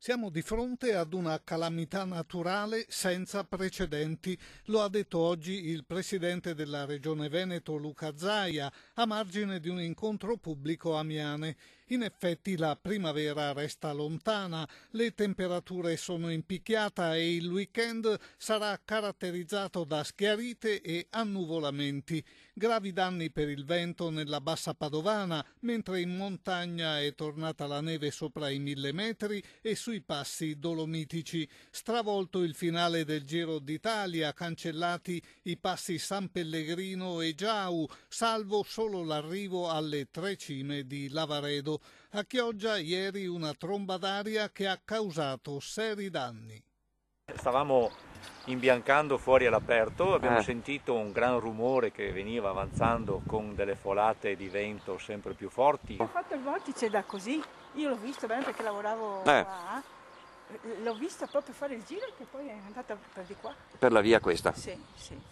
Siamo di fronte ad una calamità naturale senza precedenti, lo ha detto oggi il presidente della Regione Veneto Luca Zaia a margine di un incontro pubblico a Miane. In effetti la primavera resta lontana, le temperature sono in picchiata e il weekend sarà caratterizzato da schiarite e annuvolamenti. Gravi danni per il vento nella bassa padovana, mentre in montagna è tornata la neve sopra i 1000 metri e sui passi dolomitici. Stravolto il finale del Giro d'Italia, cancellati i passi San Pellegrino e Giau, salvo solo l'arrivo alle 3 cime di Lavaredo. A Chioggia ieri una tromba d'aria che ha causato seri danni. Stavamo imbiancando fuori all'aperto, abbiamo sentito un gran rumore che veniva avanzando con delle folate di vento sempre più forti. Ho fatto il vortice da così, io l'ho visto bene perché lavoravo qua, l'ho visto proprio fare il giro che poi è andata per di qua. Per la via questa? Sì,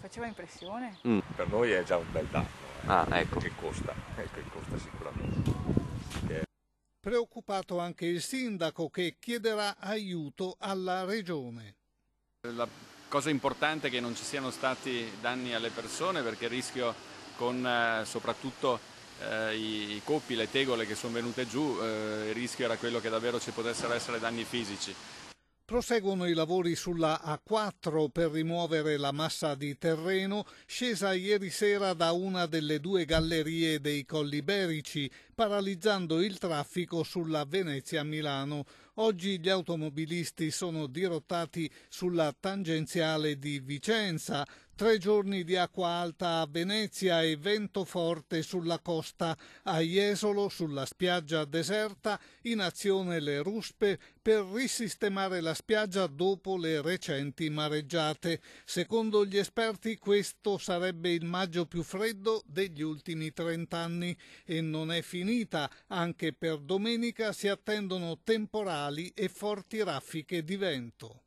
faceva impressione. Per noi è già un bel danno, ecco. che costa sicuramente. Preoccupato anche il sindaco che chiederà aiuto alla regione. La cosa importante è che non ci siano stati danni alle persone, perché il rischio con soprattutto i coppi, le tegole che sono venute giù, il rischio era quello che davvero ci potessero essere danni fisici. Proseguono i lavori sulla A4 per rimuovere la massa di terreno scesa ieri sera da una delle due gallerie dei Colli Iberici, paralizzando il traffico sulla Venezia-Milano. Oggi gli automobilisti sono dirottati sulla tangenziale di Vicenza. 3 giorni di acqua alta a Venezia e vento forte sulla costa. A Jesolo, sulla spiaggia deserta, in azione le ruspe per risistemare la spiaggia dopo le recenti mareggiate. Secondo gli esperti questo sarebbe il maggio più freddo degli ultimi 30 anni e non è finita. Anche per domenica si attendono temporali e forti raffiche di vento.